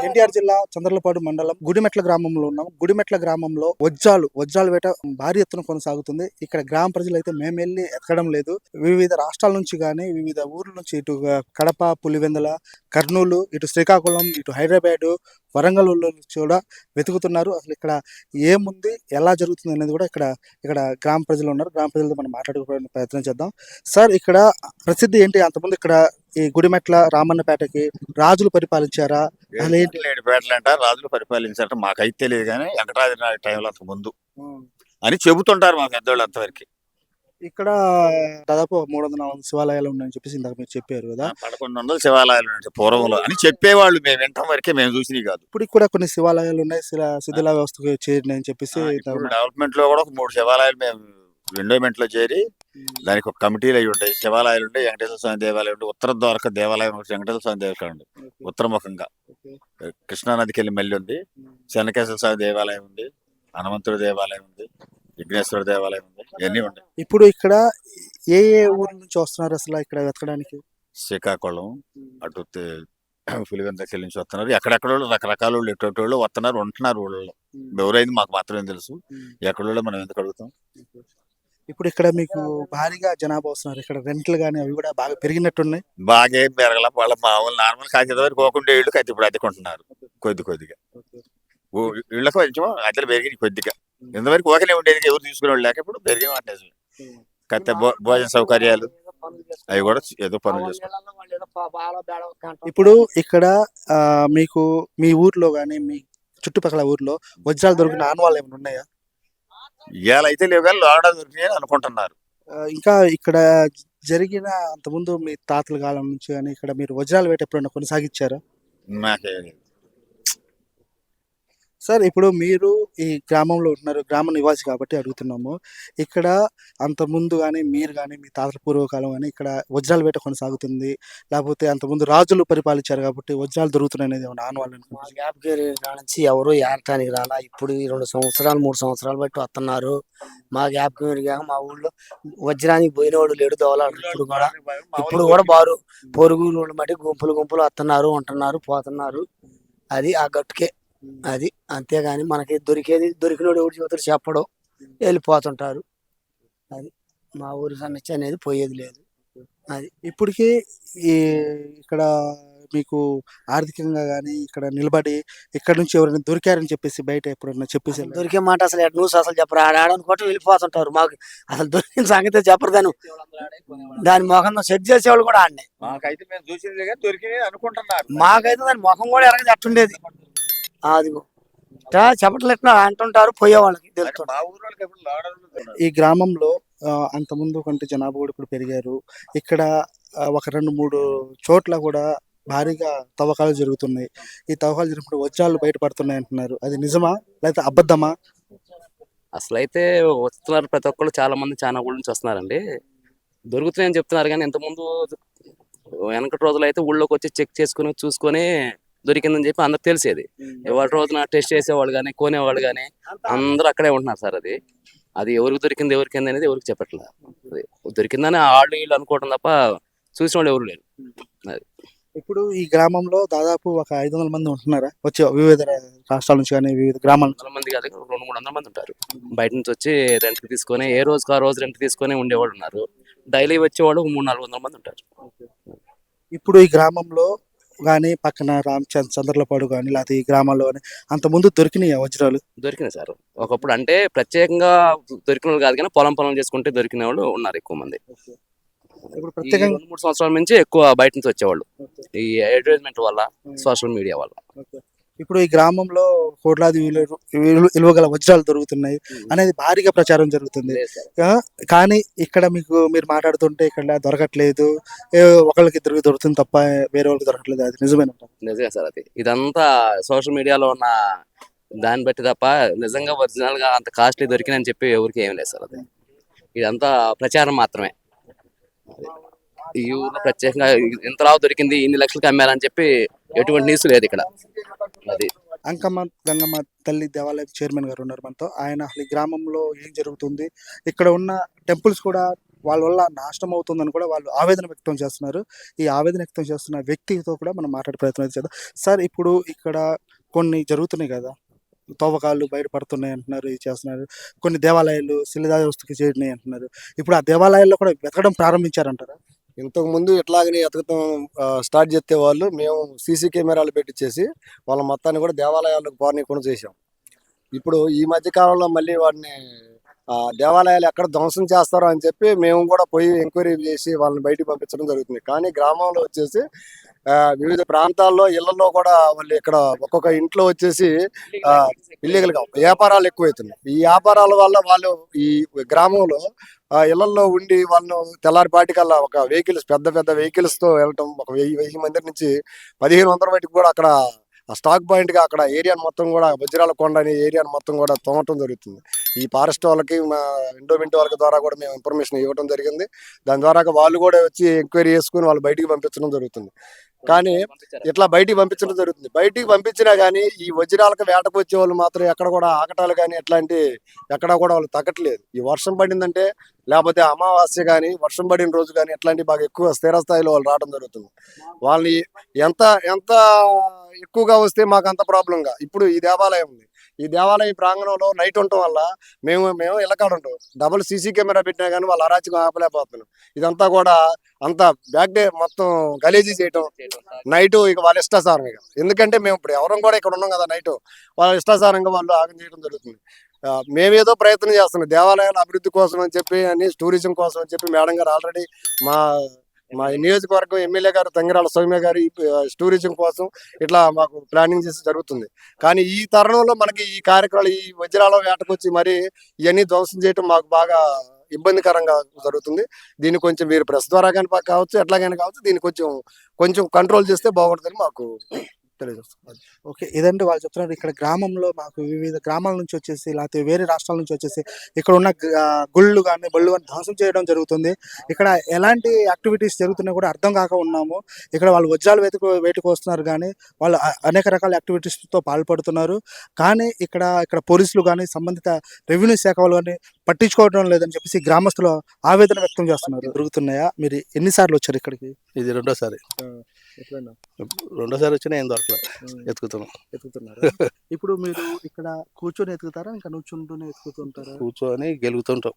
ఎన్టీఆర్ జిల్లా చంద్రలపాడు మండలం గుడిమెట్ల గ్రామంలో ఉన్నాం. గుడిమెట్ల గ్రామంలో వజ్రాల వేట భారీ ఎత్తున కొనసాగుతుంది. ఇక్కడ గ్రామ ప్రజలు అయితే మేము వెళ్ళి ఎక్కడం లేదు. వివిధ రాష్ట్రాల నుంచి గానీ వివిధ ఊర్ల నుంచి ఇటు కడప, పులివెందుల, కర్నూలు, ఇటు శ్రీకాకుళం, ఇటు హైదరాబాద్, వరంగల్ నుంచి కూడా వెతుకుతున్నారు. అసలు ఇక్కడ ఏముంది, ఎలా జరుగుతుంది అనేది కూడా ఇక్కడ గ్రామ ప్రజలు ఉన్నారు. గ్రామ ప్రజలతో మనం మాట్లాడుకోవడానికి ప్రయత్నం చేద్దాం. సార్, ఇక్కడ ప్రసిద్ధి ఏంటి? అంతకుముందు ఇక్కడ ఈ గుడిమెట్ల రామన్నపేటకి రాజులు పరిపాలించారా? అసలు ఏంటి? పేటలు అంట రాజులు పరిపాలించారట. మాకైతే తెలియదు కానీ వెంకటాద్రి నాయుడు టైంలో అంత ముందు అని చెబుతుంటారు మా పెద్దవాళ్ళు అంతవరకు. ఇక్కడ దాదాపు 300-400 శివాలయాలు ఉన్నాయని చెప్పేసి ఇందాక మీరు చెప్పారు కదా. 1100 శివాలయాలు ఉన్నాయి పూర్వంలో అని చెప్పేవాళ్ళు. మేము వింటాం వరకే, మేము చూసినవి కాదు. ఇప్పుడు కూడా కొన్ని శివాలయాలు ఉన్నాయి, శిథిల వ్యవస్థకు చేరినాయని చెప్పేసి డెవలప్మెంట్ లో కూడా ఒక 3 శివాలయాలు మేము ఎండోమెంట్ లో చేరి దానికి ఒక కమిటీలు అయి ఉంటాయి. శివాలయాలు ఉంటాయి, వెంకటేశ్వర స్వామి దేవాలయం ఉంటాయి, ఉత్తర ద్వారక దేవాలయం, వెంకటేశ్వర స్వామి దేవాలయం ఉంది ఉత్తరముఖంగా, కృష్ణానదికి వెళ్ళి మళ్ళీ ఉంది, చెన్నకేశ్వర స్వామి దేవాలయం ఉంది, హనుమంతుడి దేవాలయం ఉంది, విఘ్నేశ్వర దేవాలయం ఉంది, ఇవన్నీ ఉంటాయి. ఇప్పుడు ఇక్కడ ఏ ఊరు నుంచి వస్తున్నారు అసలు ఇక్కడ వెతకడానికి? శ్రీకాకుళం, అటు పులివెందులకి నుంచి వస్తున్నారు. ఎక్కడెక్కడ రకరకాల వాళ్ళు, ఎటువంటి వస్తున్నారు, ఉంటున్నారు. ఊళ్ళో ఎవరైంది మాకు మాత్రమే తెలుసు. ఎక్కడో మనం ఎందుకు అడుగుతాం. ఇప్పుడు ఇక్కడ మీకు భారీగా జనాభా వస్తున్నారు. ఇక్కడ రెంట్లు కానీ అవి కూడా బాగా పెరిగినట్టున్నాయి. బాగా ఏం పెరగల. వాళ్ళ మామూలు నార్మల్ కాసేది వరకు పోకుండా ఇళ్ళు అయితే ఇప్పుడు అద్దెకుంటున్నారు కొద్దిగా. ఇళ్ళకు కొంచెం అద్దెలు పెరిగి కొద్దిగా. ఇంతవరకు ఓకనే ఉండేది, ఎవరు తీసుకునే వాళ్ళు లేక ఇప్పుడు పెరిగే వాటేసి కత్తే భోజన సౌకర్యాలు అవి కూడా ఏదో పనులు చేసుకుంటారు. ఇప్పుడు ఇక్కడ మీకు మీ ఊర్లో కానీ మీ చుట్టుపక్కల ఊర్లో వజ్రాలు దొరికిన ఆనవాళ్ళు ఏమైనా ఉన్నాయా? ఇవాళ అయితే లేవు కానీ లోడ దొరికినాయని అనుకుంటున్నారు. ఇంకా ఇక్కడ జరిగిన అంతకుముందు మీ తాతల కాలం నుంచి కానీ ఇక్కడ మీరు వజ్రాల వేట ఎప్పుడైనా కొనసాగించారా? నాకే సార్, ఇప్పుడు మీరు ఈ గ్రామంలో ఉంటున్నారు, గ్రామ నివాసి కాబట్టి అడుగుతున్నాము. ఇక్కడ అంతకుముందు కానీ మీరు కానీ మీ తాతల పూర్వకాలం కానీ ఇక్కడ వజ్రాల వేట కొనసాగుతుంది, లేకపోతే అంతకుముందు రాజులు పరిపాలించారు కాబట్టి వజ్రాలు దొరుకుతున్నాయి అనేది ఏమైనా ఆనవాళ్ళు అనుకుంటున్నారు? గ్యాప్కి నుంచి ఎవరు ఏరటానికి రాలా. ఇప్పుడు 2 సంవత్సరాలు 3 సంవత్సరాలు బట్టి వస్తున్నారు. మా గ్యాప్కి మెరిగాక మా ఊళ్ళో వజ్రానికి పోయినవాడు లేడు, దోలాడు. ఇప్పుడు కూడా బారు పొరుగులు బట్టి గుంపులు వస్తున్నారు, ఉంటున్నారు, పోతున్నారు. అది ఆ గట్టుకే. అది అంతేగాని మనకి దొరికినోడు ఎవరు చెబుతారు చెప్పడం, వెళ్ళిపోతుంటారు. అది మా ఊరి సమస్య అనేది పోయేది లేదు. అది ఇప్పటికీ ఈ ఇక్కడ మీకు ఆర్థికంగా కానీ ఇక్కడ నిలబడి ఇక్కడ నుంచి ఎవరైనా దొరికారని చెప్పేసి బయట ఎప్పుడన్నా చెప్పేసి దొరికే మాట అసలు న్యూస్ అసలు చెప్పరు. ఆడనుకోవటం వెళ్ళిపోతుంటారు. మాకు అసలు దొరికిన సంగతి చెప్పరు. దాని మొఖం సెట్ చేసేవాళ్ళు కూడా ఆడనే. మాకైతే మేము చూసింది దొరికింది అనుకుంటున్నారు. మాకైతే దాని ముఖం కూడా ఎరగదు అట్టుండేది. అదిగో చెప్పట్లెట్లా అంటుంటారు, పోయేవాళ్ళకి తెలుస్తుంది. ఈ గ్రామంలో అంతకుముందు కంటే జనాభా కూడా ఇప్పుడు పెరిగారు. ఇక్కడ ఒక 2-3 చోట్ల కూడా భారీగా తవ్వకాలు జరుగుతున్నాయి. ఈ తవ్వకాలు జరిగినప్పుడు వజ్రాలు బయటపడుతున్నాయి అంటున్నారు. అది నిజమా లేకపోతే అబద్ధమా? అసలు అయితే వస్తున్నారు, ప్రతి ఒక్కళ్ళు చాలా మంది చాలా ఊళ్ళ నుంచి వస్తున్నారండి. దొరుకుతున్నాయని చెప్తున్నారు కానీ ఇంతకుముందు వెనకటి రోజులు అయితే ఊళ్ళోకి వచ్చి చెక్ చేసుకుని చూసుకొని దొరికిందని చెప్పి అందరికి తెలిసేది. ఇవాళ రోజున టెస్ట్ చేసేవాళ్ళు కానీ కొనేవాళ్ళు కానీ అందరూ అక్కడే ఉంటున్నారు సార్. అది ఎవరికి దొరికింది అనేది ఎవరికి చెప్పట్లేదు. అది దొరికిందని వాళ్ళు వీళ్ళు అనుకోవడం తప్ప చూసిన వాళ్ళు ఎవరు లేరు. అది ఇప్పుడు ఈ గ్రామంలో దాదాపు ఒక 500 మంది ఉంటున్నారా? వచ్చే వివిధ రాష్ట్రాల నుంచి కానీ వివిధ గ్రామాల 100 మంది కాదు, 200-300 మంది ఉంటారు. బయట నుంచి వచ్చి రెంట్కి తీసుకొని ఏ రోజుకి ఆ రోజు రెంట్ తీసుకొని ఉండేవాళ్ళు ఉన్నారు. డైలీ వచ్చేవాళ్ళు 300-400 మంది ఉంటారు. ఇప్పుడు ఈ గ్రామంలో కానీ పక్కన చంద్రలపాడు కానీ లేకపోతే ఈ గ్రామాల్లో కానీ అంతకుముందు దొరికినాయి వజ్రాలు? దొరికినాయి సార్. ఒకప్పుడు అంటే ప్రత్యేకంగా దొరికిన వాళ్ళు కాదు కానీ పొలం చేసుకుంటే దొరికిన వాళ్ళు ఉన్నారు ఎక్కువ మంది. ఇప్పుడు ప్రత్యేకంగా 2-3 సంవత్సరాల నుంచి ఎక్కువ బయట నుంచి వచ్చేవాళ్ళు ఈ అడ్వర్టైజ్మెంట్ వల్ల, సోషల్ మీడియా వల్ల. ఇప్పుడు ఈ గ్రామంలో కోట్లాది విలువగల వజ్రాలు దొరుకుతున్నాయి అనేది భారీగా ప్రచారం జరుగుతుంది. కానీ ఇక్కడ మీరు మాట్లాడుతుంటే ఇక్కడ దొరకట్లేదు, ఒకళ్ళకి ఇద్దరికి దొరుకుతుంది తప్ప వేరే వాళ్ళకి దొరకట్లేదు. అది నిజమేనా? నిజమే సార్. ఇదంతా సోషల్ మీడియాలో ఉన్న దాన్ని బట్టి తప్ప నిజంగా ఒరిజినల్ గా అంత కాస్ట్లీ దొరికినని చెప్పి ఎవరికి ఏం లేదు సార్. ఇదంతా ప్రచారం మాత్రమే. ఈ ఊర్లో ప్రత్యేకంగా ఇంతలా దొరికింది, ఇన్ని లక్షలకి అమ్మారని చెప్పి ఎటువంటి న్యూస్ లేదు ఇక్కడ. అది అంకమ్మ గంగమ్మ తల్లి దేవాలయం చైర్మన్ గారు ఉన్నారు మనతో. ఆయన అసలు ఈ గ్రామంలో ఏం జరుగుతుంది, ఇక్కడ ఉన్న టెంపుల్స్ కూడా వాళ్ళ వల్ల నాశనం అవుతుందని కూడా వాళ్ళు ఆవేదన వ్యక్తం చేస్తున్నారు. ఈ ఆవేదన వ్యక్తం చేస్తున్న వ్యక్తితో కూడా మనం మాట్లాడే ప్రయత్నం అయితే చేద్దాం. సార్, ఇప్పుడు ఇక్కడ కొన్ని జరుగుతున్నాయి కదా! తవ్వకాలు బయటపడుతున్నాయి అంటున్నారు, ఇది చేస్తున్నారు. కొన్ని దేవాలయాలు శిథిలావస్థకి చేరినాయి అంటున్నారు. ఇప్పుడు ఆ దేవాలయాల్లో కూడా వెతకడం ప్రారంభించారంటారా? ఇంతకు ముందు ఇట్లాగనే ఎతకటం స్టార్ట్ చేస్తే వాళ్ళు మేము సీసీ కెమెరాలు పెట్టించేసి వాళ్ళ మొత్తాన్ని కూడా దేవాలయాలకు పోనీయకుండా చేశాం. ఇప్పుడు ఈ మధ్య కాలంలో మళ్ళీ వాటిని దేవాలయాలు ఎక్కడ ధ్వంసం చేస్తారో అని చెప్పి మేము కూడా పోయి ఎంక్వైరీ చేసి వాళ్ళని బయటికి పంపించడం జరుగుతుంది. కానీ గ్రామంలో వచ్చేసి వివిధ ప్రాంతాల్లో ఇళ్లలో కూడా వాళ్ళు ఇక్కడ ఒక్కొక్క ఇంట్లో వచ్చేసి ఇల్లీగల్ గా వ్యాపారాలు ఎక్కువైతున్నాయి. ఈ వ్యాపారాల వల్ల వాళ్ళు ఈ గ్రామంలో ఇళ్లలో ఉండి వాళ్ళు తెల్లారిపాటికల్లా ఒక వెహికల్స్ పెద్ద పెద్ద వెహికల్స్ తో వెళ్ళటం, ఒక 1000 మంది నుంచి 1500 వరకు కూడా అక్కడ ఆ స్టాక్ పాయింట్ గా అక్కడ ఏరియాను మొత్తం కూడా వజ్రాల కొండ అనే ఏరియాను మొత్తం కూడా తోమటం జరుగుతుంది. ఈ ఫారెస్ట్ వాళ్ళకి మా ఎండోమెంట్ వాళ్ళకి ద్వారా కూడా మేము ఇన్ఫర్మేషన్ ఇవ్వడం జరిగింది. దాని ద్వారా వాళ్ళు కూడా వచ్చి ఎంక్వైరీ చేసుకుని వాళ్ళు బయటికి పంపించడం జరుగుతుంది. కానీ ఇట్లా బయటికి పంపించడం జరుగుతుంది. బయటికి పంపించినా కానీ ఈ వజ్రాలకు వేటకు వచ్చే వాళ్ళు మాత్రం ఎక్కడ కూడా ఆకటాలు కానీ ఎట్లాంటి ఎక్కడా కూడా వాళ్ళు తగ్గట్లేదు. ఈ వర్షం పడిందంటే లేకపోతే అమావాస్య కానీ వర్షం పడిన రోజు కానీ ఎట్లాంటి బాగా ఎక్కువ స్థిర స్థాయిలో వాళ్ళు రావడం జరుగుతుంది. వాళ్ళని ఎంత ఎంత ఎక్కువగా వస్తే మాకు అంత ప్రాబ్లంగా. ఇప్పుడు ఈ దేవాలయం ఉంది, ఈ దేవాలయం ప్రాంగణంలో నైట్ ఉండటం వల్ల మేము ఇళ్ళకాడ ఉంటాం. డబుల్ సీసీ కెమెరా పెట్టినా కానీ వాళ్ళు అరాచకం ఆపలేకపోతున్నాం. ఇదంతా కూడా అంత బ్యాక్ డే మొత్తం గలీజీ చేయటం నైట్ ఇక వాళ్ళ ఇష్టాసారంగా. ఎందుకంటే మేము ఇప్పుడు ఎవరం కూడా ఇక్కడ ఉన్నాం కదా, నైట్ వాళ్ళ ఇష్టాసారంగా వాళ్ళు ఆగం చేయడం జరుగుతుంది. మేమేదో ప్రయత్నం చేస్తున్నాం దేవాలయాల అభివృద్ధి కోసం అని చెప్పి అని టూరిజం కోసం అని చెప్పి మేడం గారు ఆల్రెడీ మా మా నియోజకవర్గం ఎమ్మెల్యే గారు తంగిరాల సౌమ్య గారు ఈ టూరిజం కోసం ఇట్లా మాకు ప్లానింగ్ చేసి జరుగుతుంది. కానీ ఈ తరుణంలో మనకి ఈ కార్యక్రమాలు ఈ వజ్రాల వేటకొచ్చి మరి ఇవన్నీ ధ్వంసం చేయటం మాకు బాగా ఇబ్బందికరంగా జరుగుతుంది. దీన్ని కొంచెం మీరు ప్రెస్ ద్వారా కానీ కావచ్చు, ఎట్లాగైనా కావచ్చు, దీన్ని కొంచెం కంట్రోల్ చేస్తే బాగుంటుందని మాకు తెలియజేస్తుంది. ఓకే, ఇదంటే వాళ్ళు చెప్తున్నారు. ఇక్కడ గ్రామంలో మాకు వివిధ గ్రామాల నుంచి వచ్చేసి లేకపోతే వేరే రాష్ట్రాల నుంచి వచ్చేసి ఇక్కడ ఉన్న గుళ్ళు కానీ బళ్ళు కానీ ధ్వంసం చేయడం జరుగుతుంది. ఇక్కడ ఎలాంటి యాక్టివిటీస్ జరుగుతున్నా కూడా అర్థం కాక ఉన్నాము. ఇక్కడ వాళ్ళు వజ్రాలు వేటకు వస్తున్నారు కానీ వాళ్ళు అనేక రకాల యాక్టివిటీస్తో పాల్పడుతున్నారు. కానీ ఇక్కడ పోలీసులు కానీ సంబంధిత రెవెన్యూ శాఖ వాళ్ళు కానీ పట్టించుకోవడం లేదని చెప్పేసి గ్రామస్తులు ఆవేదన వ్యక్తం చేస్తున్నారు. జరుగుతున్నాయా? మీరు ఎన్నిసార్లు వచ్చారు ఇక్కడికి? ఇది రెండోసారి వచ్చినా ఏం దొరకలేదు, ఎత్తుకుతున్నారు. ఇప్పుడు మీరు ఇక్కడ కూర్చొని ఎత్తుకుతారా, ఇంకా నుంచుంటూనే ఎత్తుకుతుంటారా? కూర్చొని గెలుగుతుంటాం.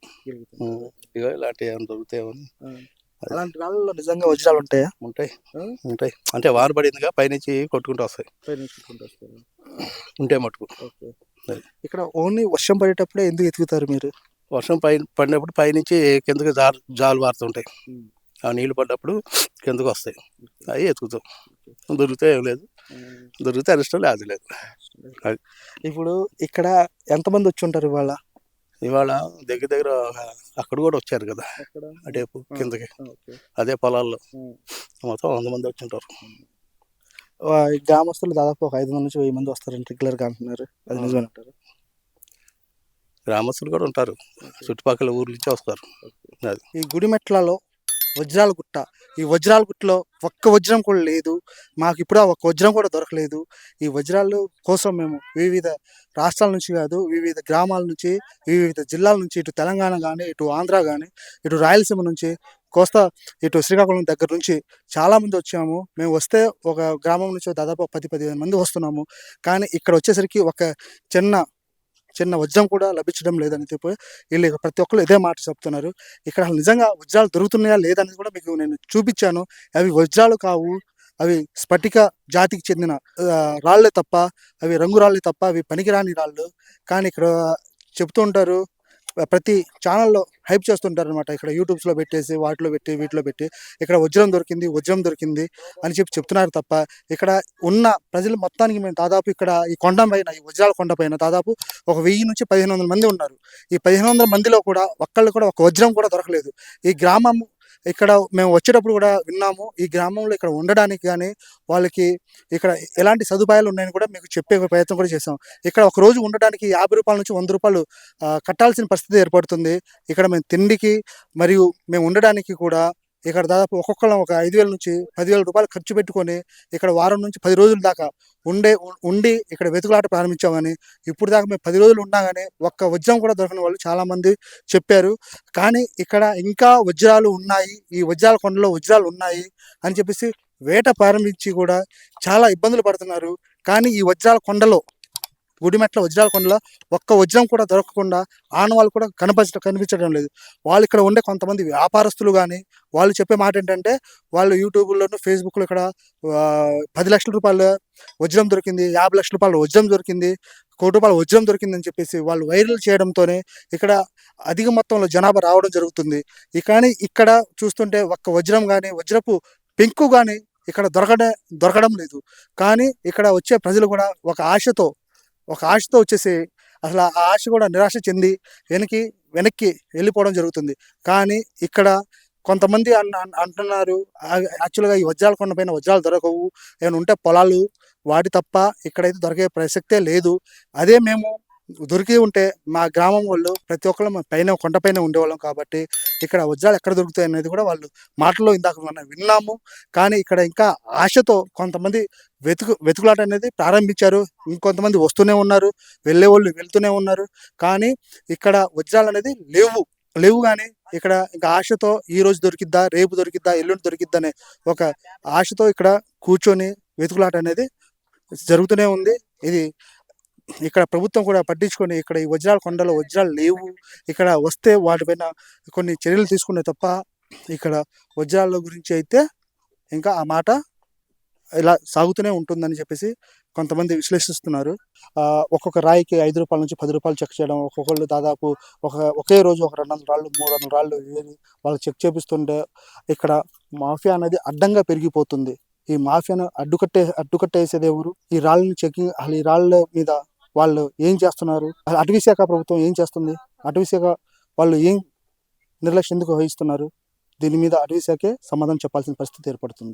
ఇక ఇలాంటి ఏమైనా దొరుకుతాయని. అలాంటి రాళ్ళలో నిజంగా వజ్రాలు ఉంటాయా? ఉంటాయి అంటే వాన పడిందిగా పైనుంచి కొట్టుకుంటూ వస్తాయి. ఉంటే మటుకు. ఇక్కడ ఓన్లీ వర్షం పడేటప్పుడే ఎందుకు ఎత్తుకుతారు మీరు? వర్షం పడినప్పుడు పైనుంచి కిందకి జాలు పారుతుంటాయి. ఆ నీళ్లు పడ్డప్పుడు కిందకు వస్తాయి, అవి ఎత్తుకుతాం. దొరికితే ఏం లేదు, దొరికితే అరిష్టం లేదు లేదు. ఇప్పుడు ఇక్కడ ఎంతమంది వచ్చి ఉంటారు ఇవాళ? దగ్గర అక్కడ కూడా వచ్చారు కదా, అటేపు కిందకి అదే పొలాల్లో మొత్తం 100 మంది వచ్చి ఉంటారు. గ్రామస్తులు దాదాపు ఒక 500 నుంచి 1000 మంది వస్తారని రెగ్యులర్ గా అంటున్నారు. అది నిజమేనంటారు? గ్రామస్తులు కూడా ఉంటారు, చుట్టుపక్కల ఊర్ల నుంచి వస్తారు. ఈ గుడిమెట్లలో వజ్రాల గుట్ట, ఈ వజ్రాల గుట్టలో ఒక్క వజ్రం కూడా లేదు. మాకు ఇప్పుడు ఒక్క వజ్రం కూడా దొరకలేదు. ఈ వజ్రాలు కోసం మేము వివిధ రాష్ట్రాల నుంచి కాదు, వివిధ గ్రామాల నుంచి, వివిధ జిల్లాల నుంచి, ఇటు తెలంగాణ కానీ, ఇటు ఆంధ్ర కానీ, ఇటు రాయలసీమ నుంచి, కోస్తా ఇటు శ్రీకాకుళం దగ్గర నుంచి చాలామంది వచ్చాము. మేము వస్తే ఒక గ్రామం నుంచి దాదాపు 10-15 మంది వస్తున్నాము. కానీ ఇక్కడ వచ్చేసరికి ఒక చిన్న వజ్రం కూడా లభించడం లేదని చెప్పి వీళ్ళు ప్రతి ఒక్కరు ఇదే మాట చెప్తున్నారు. ఇక్కడ నిజంగా వజ్రాలు దొరుకుతున్నాయా లేదనేది కూడా మీకు నేను చూపించాను. అవి వజ్రాలు కావు, అవి స్ఫటిక జాతికి చెందిన రాళ్లే తప్ప, అవి రంగు రాళ్లే తప్ప, అవి పనికిరాని రాళ్ళు. కానీ ఇక్కడ చెప్తూ ఉంటారు, ప్రతి ఛానల్లో హైప్ చేస్తుంటారు అనమాట. ఇక్కడ యూట్యూబ్స్లో పెట్టేసి వీటిలో పెట్టి ఇక్కడ వజ్రం దొరికింది అని చెప్తున్నారు తప్ప ఇక్కడ ఉన్న ప్రజలు మొత్తానికి మేము దాదాపు ఇక్కడ ఈ కొండ పైన, ఈ వజ్రాల కొండ పైన దాదాపు ఒక 1000 నుంచి 1500 మంది ఉన్నారు. ఈ 1500 మందిలో కూడా ఒక్కళ్ళు కూడా ఒక వజ్రం కూడా దొరకలేదు. ఈ గ్రామం ఇక్కడ మేము వచ్చేటప్పుడు కూడా విన్నాము. ఈ గ్రామంలో ఇక్కడ ఉండడానికి కానీ వాళ్ళకి ఇక్కడ ఎలాంటి సదుపాయాలు ఉన్నాయని కూడా మీకు చెప్పే ప్రయత్నం కూడా చేసాం. ఇక్కడ ఒక రోజు ఉండడానికి 50 రూపాయల నుంచి 100 రూపాయలు కట్టాల్సిన పరిస్థితి ఏర్పడుతుంది. ఇక్కడ మేము తిండికి మరియు మేము ఉండడానికి కూడా ఇక్కడ దాదాపు ఒక్కొక్కళ్ళం ఒక 5,000 నుంచి 10,000 రూపాయలు ఖర్చు పెట్టుకొని ఇక్కడ వారం నుంచి 10 రోజుల దాకా ఉండి ఇక్కడ వెతుకులాట ప్రారంభించామని, ఇప్పుడు దాకా మేము 10 రోజులు ఉన్నా కానీ ఒక్క వజ్రం కూడా దొరకని వాళ్ళు చాలా మంది చెప్పారు. కానీ ఇక్కడ ఇంకా వజ్రాలు ఉన్నాయి, ఈ వజ్రాల కొండలో వజ్రాలు ఉన్నాయి అని చెప్పేసి వేట ప్రారంభించి కూడా చాలా ఇబ్బందులు పడుతున్నారు. కానీ ఈ వజ్రాల కొండలో, గుడిమెట్ల వజ్రాల కొండలో ఒక్క వజ్రం కూడా దొరకకుండా ఆనవాళ్ళు కూడా కనిపించడం లేదు. వాళ్ళు ఇక్కడ ఉండే కొంతమంది వ్యాపారస్తులు కానీ వాళ్ళు చెప్పే మాట ఏంటంటే, వాళ్ళు యూట్యూబ్లోను ఫేస్బుక్లో ఇక్కడ 10 లక్షల రూపాయల వజ్రం దొరికింది, 50 లక్షల రూపాయల వజ్రం దొరికింది, కోటి రూపాయల వజ్రం దొరికింది అని చెప్పేసి వాళ్ళు వైరల్ చేయడంతోనే ఇక్కడ అధిక మొత్తంలో జనాభా రావడం జరుగుతుంది. కానీ ఇక్కడ చూస్తుంటే ఒక్క వజ్రం కానీ వజ్రపు పెంకు కానీ ఇక్కడ దొరకడం లేదు. కానీ ఇక్కడ వచ్చే ప్రజలు కూడా ఒక ఆశతో వచ్చేసి అసలు ఆ ఆశ కూడా నిరాశ చెంది వెనక్కి వెళ్ళిపోవడం జరుగుతుంది. కానీ ఇక్కడ కొంతమంది అంటున్నారు, యాక్చువల్గా ఈ వజ్రాల కొండ పైన వజ్రాలు దొరకవు, ఏమైనా ఉంటే పొలాలు వాటి తప్ప ఇక్కడైతే దొరికే ప్రసక్తే లేదు. అదే మేము దొరికి ఉంటే మా గ్రామం వాళ్ళు ప్రతి ఒక్కరు కొండ పైన ఉండేవాళ్ళం కాబట్టి ఇక్కడ వజ్రాలు ఎక్కడ దొరుకుతాయి అనేది కూడా వాళ్ళు మాటల్లో ఇందాక మనం విన్నాము. కానీ ఇక్కడ ఇంకా ఆశతో కొంతమంది వెతుకులాట అనేది ప్రారంభించారు. ఇంకొంతమంది వస్తూనే ఉన్నారు, వెళ్ళే వాళ్ళు వెళ్తూనే ఉన్నారు. కానీ ఇక్కడ వజ్రాలు అనేది లేవు. కానీ ఇక్కడ ఇంకా ఆశతో ఈ రోజు దొరికిద్దా, రేపు దొరికిద్దా, ఎల్లుండి దొరికిద్దా అనే ఒక ఆశతో ఇక్కడ కూర్చొని వెతుకులాట అనేది జరుగుతూనే ఉంది. ఇది ఇక్కడ ప్రభుత్వం కూడా పట్టించుకొని ఇక్కడ ఈ వజ్రాల కొండలో వజ్రాలు లేవు, ఇక్కడ వస్తే వాటిపైన కొన్ని చర్యలు తీసుకునే తప్ప ఇక్కడ వజ్రాల గురించి అయితే ఇంకా ఆ మాట ఇలా సాగుతూనే ఉంటుందని చెప్పేసి కొంతమంది విశ్లేషిస్తున్నారు. ఒక్కొక్క రాయికి 5 రూపాయల నుంచి 10 రూపాయలు చెక్ చేయడం, ఒక్కొక్కళ్ళు దాదాపు ఒకే రోజు ఒక 200 రాళ్ళు 300 రాళ్ళు ఏరి వాళ్ళు చెక్ చేపిస్తుంటే ఇక్కడ మాఫియా అనేది అడ్డంగా పెరిగిపోతుంది. ఈ మాఫియాను అడ్డుకట్టేసేది ఎవరు? ఈ రాళ్ళని చెకింగ్, అసలు ఈ రాళ్ళ మీద వాళ్ళు ఏం చేస్తున్నారు? అటవీ శాఖ ప్రభుత్వం ఏం చేస్తుంది? అటవీ శాఖ వాళ్ళు ఏం నిర్లక్ష్యం ఎందుకు వహిస్తున్నారు? దీని మీద అటవీ శాఖే సమాధానం చెప్పాల్సిన పరిస్థితి ఏర్పడుతుంది.